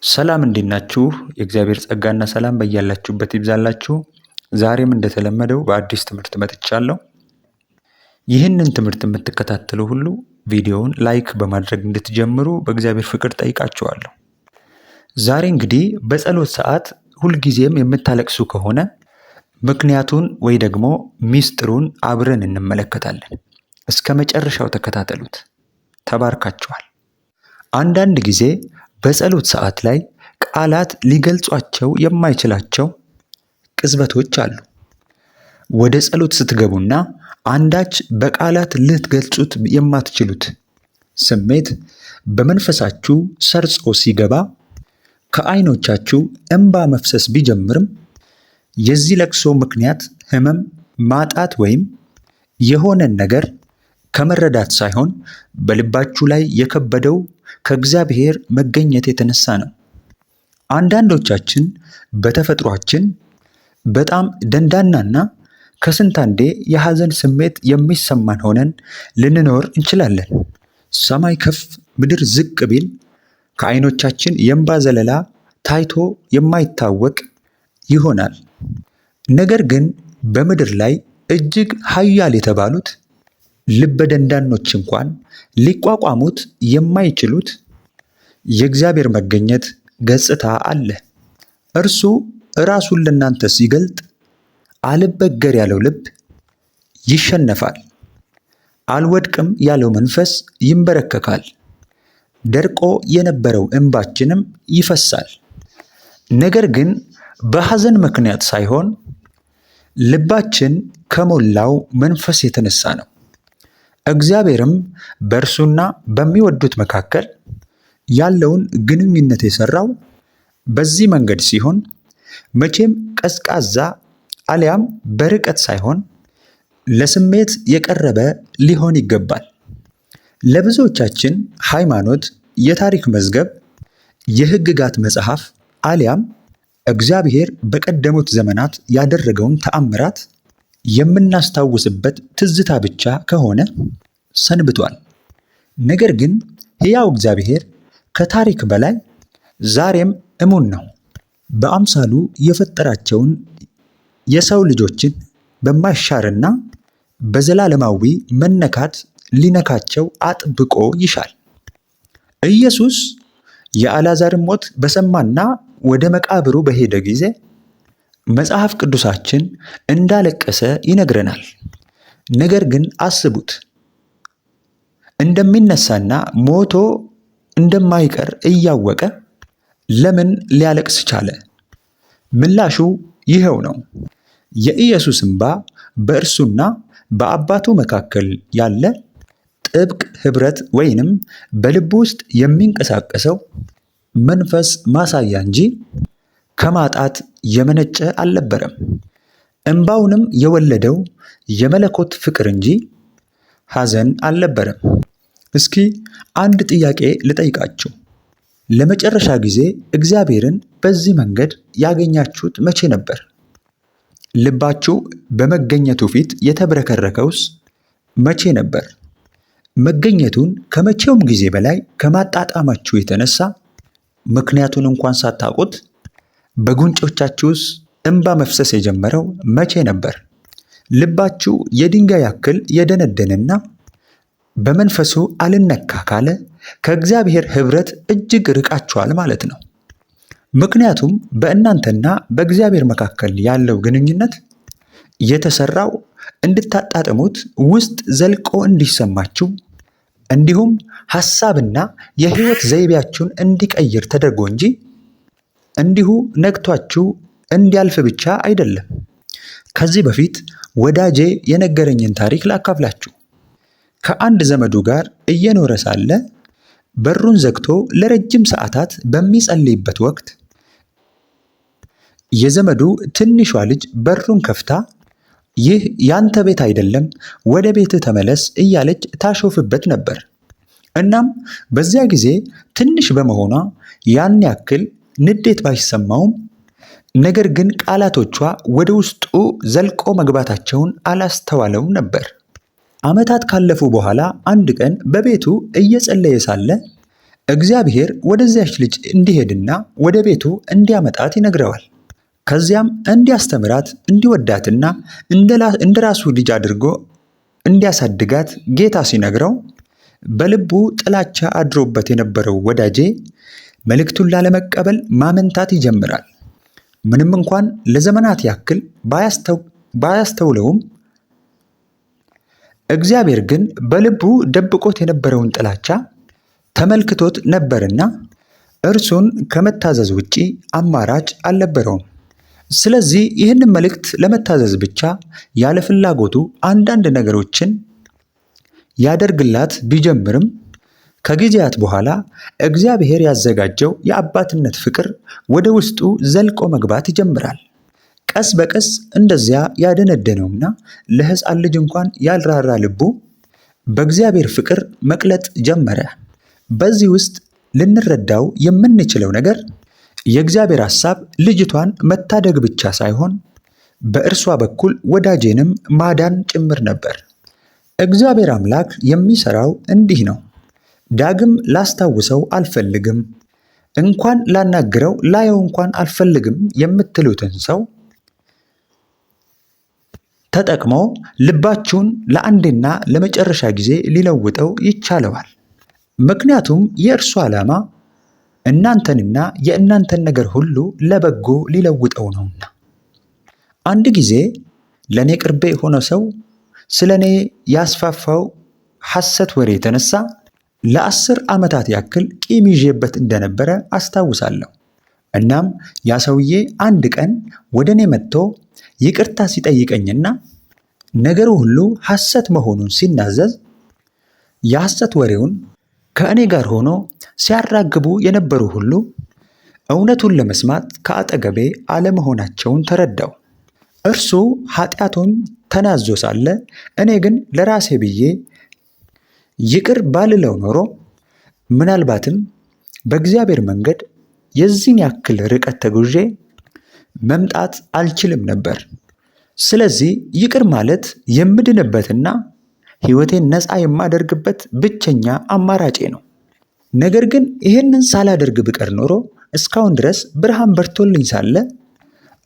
ሰላም እንዴት ናችሁ? የእግዚአብሔር ጸጋና ሰላም በያላችሁበት ይብዛላችሁ። ዛሬም እንደተለመደው በአዲስ ትምህርት መጥቻለሁ። ይህንን ትምህርት የምትከታተሉ ሁሉ ቪዲዮውን ላይክ በማድረግ እንድትጀምሩ በእግዚአብሔር ፍቅር ጠይቃችኋለሁ። ዛሬ እንግዲህ በጸሎት ሰዓት ሁልጊዜም የምታለቅሱ ከሆነ ምክንያቱን ወይ ደግሞ ሚስጥሩን አብረን እንመለከታለን። እስከ መጨረሻው ተከታተሉት። ተባርካችኋል። አንዳንድ ጊዜ በጸሎት ሰዓት ላይ ቃላት ሊገልጿቸው የማይችላቸው ቅጽበቶች አሉ። ወደ ጸሎት ስትገቡና አንዳች በቃላት ልትገልጹት የማትችሉት ስሜት በመንፈሳችሁ ሰርጾ ሲገባ ከዓይኖቻችሁ እንባ መፍሰስ ቢጀምርም የዚህ ለቅሶ ምክንያት ሕመም፣ ማጣት ወይም የሆነን ነገር ከመረዳት ሳይሆን በልባችሁ ላይ የከበደው ከእግዚአብሔር መገኘት የተነሳ ነው። አንዳንዶቻችን በተፈጥሯችን በጣም ደንዳናና ከስንት አንዴ የሐዘን ስሜት የሚሰማን ሆነን ልንኖር እንችላለን። ሰማይ ከፍ ምድር ዝቅ ቢል ከዓይኖቻችን የእንባ ዘለላ ታይቶ የማይታወቅ ይሆናል። ነገር ግን በምድር ላይ እጅግ ኃያል የተባሉት ልበ ደንዳኖች እንኳን ሊቋቋሙት የማይችሉት የእግዚአብሔር መገኘት ገጽታ አለ። እርሱ ራሱን ለእናንተ ሲገልጥ አልበገር ያለው ልብ ይሸነፋል፣ አልወድቅም ያለው መንፈስ ይንበረከካል፣ ደርቆ የነበረው እንባችንም ይፈሳል። ነገር ግን በሐዘን ምክንያት ሳይሆን ልባችን ከሞላው መንፈስ የተነሳ ነው። እግዚአብሔርም በእርሱና በሚወዱት መካከል ያለውን ግንኙነት የሰራው በዚህ መንገድ ሲሆን መቼም ቀዝቃዛ አሊያም በርቀት ሳይሆን ለስሜት የቀረበ ሊሆን ይገባል። ለብዙዎቻችን ሃይማኖት የታሪክ መዝገብ፣ የሕግጋት መጽሐፍ አሊያም እግዚአብሔር በቀደሙት ዘመናት ያደረገውን ተአምራት የምናስታውስበት ትዝታ ብቻ ከሆነ ሰንብቷል። ነገር ግን ሕያው እግዚአብሔር ከታሪክ በላይ ዛሬም እሙን ነው። በአምሳሉ የፈጠራቸውን የሰው ልጆችን በማይሻርና በዘላለማዊ መነካት ሊነካቸው አጥብቆ ይሻል። ኢየሱስ የአልዓዛርን ሞት በሰማና ወደ መቃብሩ በሄደ ጊዜ መጽሐፍ ቅዱሳችን እንዳለቀሰ ይነግረናል። ነገር ግን አስቡት፣ እንደሚነሳና ሞቶ እንደማይቀር እያወቀ ለምን ሊያለቅስ ቻለ? ምላሹ ይኸው ነው። የኢየሱስ እንባ በእርሱና በአባቱ መካከል ያለ ጥብቅ ኅብረት ወይንም በልቡ ውስጥ የሚንቀሳቀሰው መንፈስ ማሳያ እንጂ ከማጣት የመነጨ አልነበረም። እንባውንም የወለደው የመለኮት ፍቅር እንጂ ሐዘን አልነበረም። እስኪ አንድ ጥያቄ ልጠይቃችሁ። ለመጨረሻ ጊዜ እግዚአብሔርን በዚህ መንገድ ያገኛችሁት መቼ ነበር? ልባችሁ በመገኘቱ ፊት የተብረከረከውስ መቼ ነበር? መገኘቱን ከመቼውም ጊዜ በላይ ከማጣጣማችሁ የተነሳ ምክንያቱን እንኳን ሳታውቁት በጉንጮቻችሁስ እንባ መፍሰስ የጀመረው መቼ ነበር? ልባችሁ የድንጋይ ያክል የደነደነና በመንፈሱ አልነካ ካለ ከእግዚአብሔር ኅብረት እጅግ ርቃችኋል ማለት ነው። ምክንያቱም በእናንተና በእግዚአብሔር መካከል ያለው ግንኙነት የተሰራው እንድታጣጥሙት፣ ውስጥ ዘልቆ እንዲሰማችሁ፣ እንዲሁም ሐሳብና የሕይወት ዘይቤያችሁን እንዲቀይር ተደርጎ እንጂ እንዲሁ ነግቷችሁ እንዲያልፍ ብቻ አይደለም። ከዚህ በፊት ወዳጄ የነገረኝን ታሪክ ላካፍላችሁ። ከአንድ ዘመዱ ጋር እየኖረ ሳለ በሩን ዘግቶ ለረጅም ሰዓታት በሚጸልይበት ወቅት የዘመዱ ትንሿ ልጅ በሩን ከፍታ ይህ ያንተ ቤት አይደለም፣ ወደ ቤትህ ተመለስ እያለች ታሾፍበት ነበር። እናም በዚያ ጊዜ ትንሽ በመሆኗ ያን ያክል ንዴት ባይሰማውም ነገር ግን ቃላቶቿ ወደ ውስጡ ዘልቆ መግባታቸውን አላስተዋለውም ነበር። ዓመታት ካለፉ በኋላ አንድ ቀን በቤቱ እየጸለየ ሳለ እግዚአብሔር ወደዚያች ልጅ እንዲሄድና ወደ ቤቱ እንዲያመጣት ይነግረዋል። ከዚያም እንዲያስተምራት እንዲወዳትና እንደ ራሱ ልጅ አድርጎ እንዲያሳድጋት ጌታ ሲነግረው በልቡ ጥላቻ አድሮበት የነበረው ወዳጄ መልእክቱን ላለመቀበል ማመንታት ይጀምራል። ምንም እንኳን ለዘመናት ያክል ባያስተውለውም እግዚአብሔር ግን በልቡ ደብቆት የነበረውን ጥላቻ ተመልክቶት ነበርና እርሱን ከመታዘዝ ውጪ አማራጭ አልነበረውም። ስለዚህ ይህንን መልእክት ለመታዘዝ ብቻ ያለ ፍላጎቱ አንዳንድ ነገሮችን ያደርግላት ቢጀምርም ከጊዜያት በኋላ እግዚአብሔር ያዘጋጀው የአባትነት ፍቅር ወደ ውስጡ ዘልቆ መግባት ይጀምራል። ቀስ በቀስ እንደዚያ ያደነደነውና ለሕፃን ልጅ እንኳን ያልራራ ልቡ በእግዚአብሔር ፍቅር መቅለጥ ጀመረ። በዚህ ውስጥ ልንረዳው የምንችለው ነገር የእግዚአብሔር ሐሳብ ልጅቷን መታደግ ብቻ ሳይሆን በእርሷ በኩል ወዳጄንም ማዳን ጭምር ነበር። እግዚአብሔር አምላክ የሚሰራው እንዲህ ነው። ዳግም ላስታውሰው አልፈልግም፣ እንኳን ላናግረው ላየው እንኳን አልፈልግም የምትሉትን ሰው ተጠቅሞ ልባችሁን ለአንዴና ለመጨረሻ ጊዜ ሊለውጠው ይቻለዋል። ምክንያቱም የእርሱ ዓላማ እናንተንና የእናንተን ነገር ሁሉ ለበጎ ሊለውጠው ነውና። አንድ ጊዜ ለእኔ ቅርቤ የሆነ ሰው ስለ እኔ ያስፋፋው ሐሰት ወሬ የተነሳ ለ10 ዓመታት ያክል ቂም ይዤበት እንደነበረ አስታውሳለሁ። እናም ያ ሰውዬ አንድ ቀን ወደ እኔ መጥቶ ይቅርታ ሲጠይቀኝና ነገሩ ሁሉ ሐሰት መሆኑን ሲናዘዝ የሐሰት ወሬውን ከእኔ ጋር ሆኖ ሲያራግቡ የነበሩ ሁሉ እውነቱን ለመስማት ከአጠገቤ አለመሆናቸውን ተረዳው። እርሱ ኃጢአቱን ተናዞ ሳለ እኔ ግን ለራሴ ብዬ ይቅር ባልለው ኖሮ ምናልባትም በእግዚአብሔር መንገድ የዚህን ያክል ርቀት ተጉዤ መምጣት አልችልም ነበር። ስለዚህ ይቅር ማለት የምድንበትና ሕይወቴን ነፃ የማደርግበት ብቸኛ አማራጬ ነው። ነገር ግን ይህንን ሳላደርግ ብቀር ኖሮ እስካሁን ድረስ ብርሃን በርቶልኝ ሳለ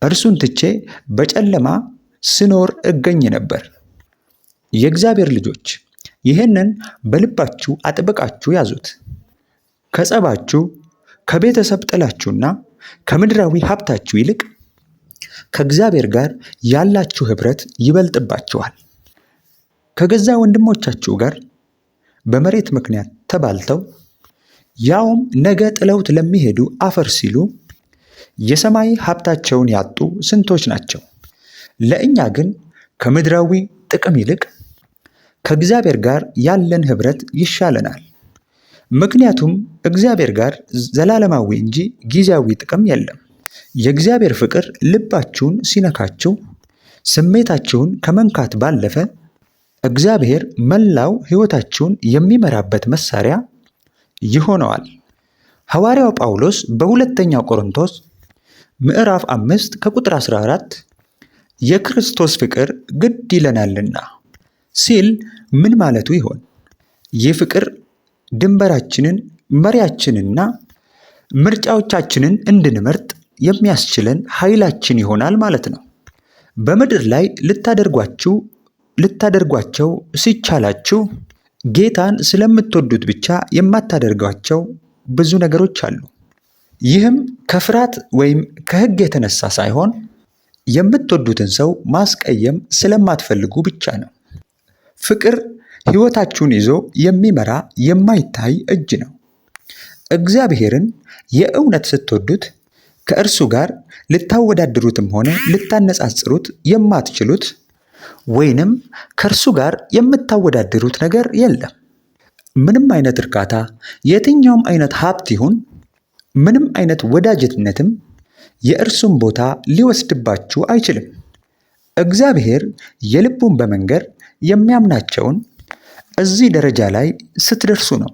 እርሱን ትቼ በጨለማ ስኖር እገኝ ነበር። የእግዚአብሔር ልጆች ይህንን በልባችሁ አጥብቃችሁ ያዙት። ከጸባችሁ፣ ከቤተሰብ ጥላችሁና ከምድራዊ ሀብታችሁ ይልቅ ከእግዚአብሔር ጋር ያላችሁ ኅብረት ይበልጥባችኋል። ከገዛ ወንድሞቻችሁ ጋር በመሬት ምክንያት ተባልተው ያውም ነገ ጥለውት ለሚሄዱ አፈር ሲሉ የሰማይ ሀብታቸውን ያጡ ስንቶች ናቸው? ለእኛ ግን ከምድራዊ ጥቅም ይልቅ ከእግዚአብሔር ጋር ያለን ኅብረት ይሻለናል። ምክንያቱም እግዚአብሔር ጋር ዘላለማዊ እንጂ ጊዜያዊ ጥቅም የለም። የእግዚአብሔር ፍቅር ልባችሁን ሲነካችሁ ስሜታችሁን ከመንካት ባለፈ እግዚአብሔር መላው ሕይወታችሁን የሚመራበት መሳሪያ ይሆነዋል። ሐዋርያው ጳውሎስ በሁለተኛው ቆሮንቶስ ምዕራፍ 5 ከቁጥር 14 የክርስቶስ ፍቅር ግድ ይለናልና ሲል ምን ማለቱ ይሆን? ይህ ፍቅር ድንበራችንን፣ መሪያችንና ምርጫዎቻችንን እንድንመርጥ የሚያስችለን ኃይላችን ይሆናል ማለት ነው። በምድር ላይ ልታደርጓቸው ሲቻላችሁ ጌታን ስለምትወዱት ብቻ የማታደርጓቸው ብዙ ነገሮች አሉ። ይህም ከፍርሃት ወይም ከሕግ የተነሳ ሳይሆን የምትወዱትን ሰው ማስቀየም ስለማትፈልጉ ብቻ ነው። ፍቅር ሕይወታችሁን ይዞ የሚመራ የማይታይ እጅ ነው። እግዚአብሔርን የእውነት ስትወዱት ከእርሱ ጋር ልታወዳድሩትም ሆነ ልታነጻጽሩት የማትችሉት ወይንም ከእርሱ ጋር የምታወዳድሩት ነገር የለም። ምንም አይነት እርካታ፣ የትኛውም አይነት ሀብት ይሁን ምንም አይነት ወዳጅነትም የእርሱን ቦታ ሊወስድባችሁ አይችልም። እግዚአብሔር የልቡን በመንገር የሚያምናቸውን እዚህ ደረጃ ላይ ስትደርሱ ነው።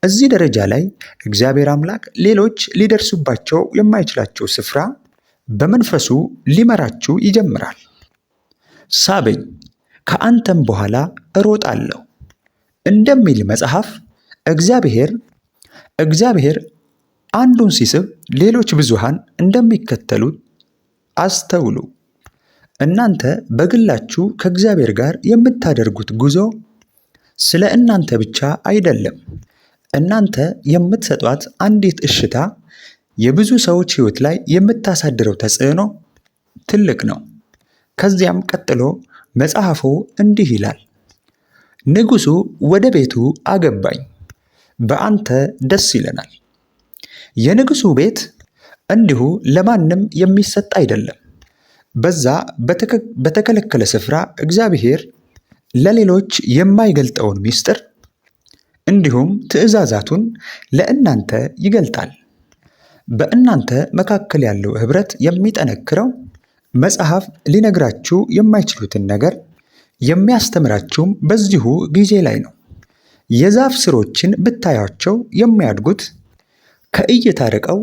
እዚህ ደረጃ ላይ እግዚአብሔር አምላክ ሌሎች ሊደርሱባቸው የማይችላቸው ስፍራ በመንፈሱ ሊመራችሁ ይጀምራል። ሳበኝ ከአንተም በኋላ እሮጣለሁ እንደሚል መጽሐፍ እግዚአብሔር እግዚአብሔር አንዱን ሲስብ ሌሎች ብዙሃን እንደሚከተሉት አስተውሉ። እናንተ በግላችሁ ከእግዚአብሔር ጋር የምታደርጉት ጉዞ ስለ እናንተ ብቻ አይደለም። እናንተ የምትሰጧት አንዲት እሽታ የብዙ ሰዎች ሕይወት ላይ የምታሳድረው ተጽዕኖ ትልቅ ነው። ከዚያም ቀጥሎ መጽሐፉ እንዲህ ይላል፣ ንጉሡ ወደ ቤቱ አገባኝ፣ በአንተ ደስ ይለናል። የንጉሡ ቤት እንዲሁ ለማንም የሚሰጥ አይደለም። በዛ በተከለከለ ስፍራ እግዚአብሔር ለሌሎች የማይገልጠውን ምስጢር እንዲሁም ትእዛዛቱን ለእናንተ ይገልጣል። በእናንተ መካከል ያለው ኅብረት የሚጠነክረው መጽሐፍ ሊነግራችሁ የማይችሉትን ነገር የሚያስተምራችሁም በዚሁ ጊዜ ላይ ነው። የዛፍ ሥሮችን ብታያቸው የሚያድጉት ከእይታ ርቀው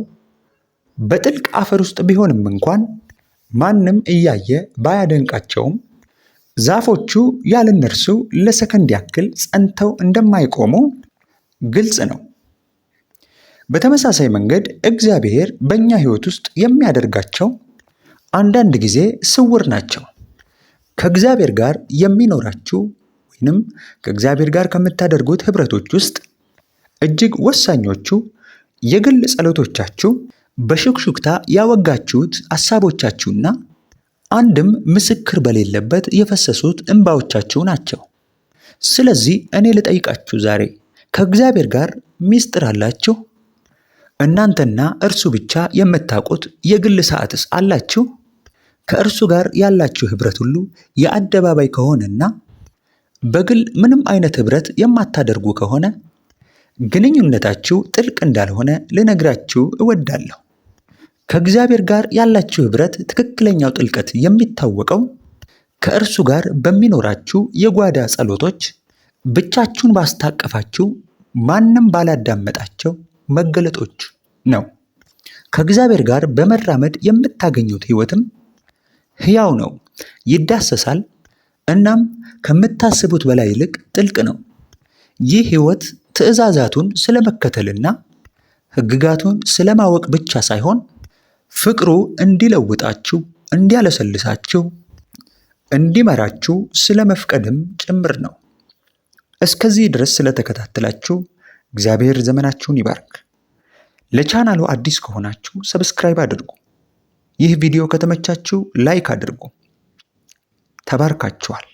በጥልቅ አፈር ውስጥ ቢሆንም እንኳን ማንም እያየ ባያደንቃቸውም ዛፎቹ ያለ እነርሱ ለሰከንድ ያክል ጸንተው እንደማይቆሙ ግልጽ ነው። በተመሳሳይ መንገድ እግዚአብሔር በእኛ ሕይወት ውስጥ የሚያደርጋቸው አንዳንድ ጊዜ ስውር ናቸው። ከእግዚአብሔር ጋር የሚኖራችሁ ወይንም ከእግዚአብሔር ጋር ከምታደርጉት ኅብረቶች ውስጥ እጅግ ወሳኞቹ የግል ጸሎቶቻችሁ፣ በሹክሹክታ ያወጋችሁት ሐሳቦቻችሁና አንድም ምስክር በሌለበት የፈሰሱት እንባዎቻችሁ ናቸው። ስለዚህ እኔ ልጠይቃችሁ ዛሬ ከእግዚአብሔር ጋር ምስጢር አላችሁ? እናንተና እርሱ ብቻ የምታውቁት የግል ሰዓትስ አላችሁ? ከእርሱ ጋር ያላችሁ ኅብረት ሁሉ የአደባባይ ከሆነና በግል ምንም አይነት ኅብረት የማታደርጉ ከሆነ ግንኙነታችሁ ጥልቅ እንዳልሆነ ልነግራችሁ እወዳለሁ። ከእግዚአብሔር ጋር ያላችሁ ኅብረት ትክክለኛው ጥልቀት የሚታወቀው ከእርሱ ጋር በሚኖራችሁ የጓዳ ጸሎቶች፣ ብቻችሁን ባስታቀፋችሁ ማንም ባላዳመጣቸው መገለጦች ነው። ከእግዚአብሔር ጋር በመራመድ የምታገኙት ሕይወትም ሕያው ነው፣ ይዳሰሳል፣ እናም ከምታስቡት በላይ ይልቅ ጥልቅ ነው። ይህ ሕይወት ትእዛዛቱን ስለመከተልና ሕግጋቱን ስለማወቅ ብቻ ሳይሆን ፍቅሩ እንዲለውጣችሁ፣ እንዲያለሰልሳችሁ፣ እንዲመራችሁ ስለመፍቀድም ጭምር ነው። እስከዚህ ድረስ ስለተከታተላችሁ እግዚአብሔር ዘመናችሁን ይባርክ። ለቻናሉ አዲስ ከሆናችሁ ሰብስክራይብ አድርጉ። ይህ ቪዲዮ ከተመቻችሁ ላይክ አድርጉ። ተባርካችኋል።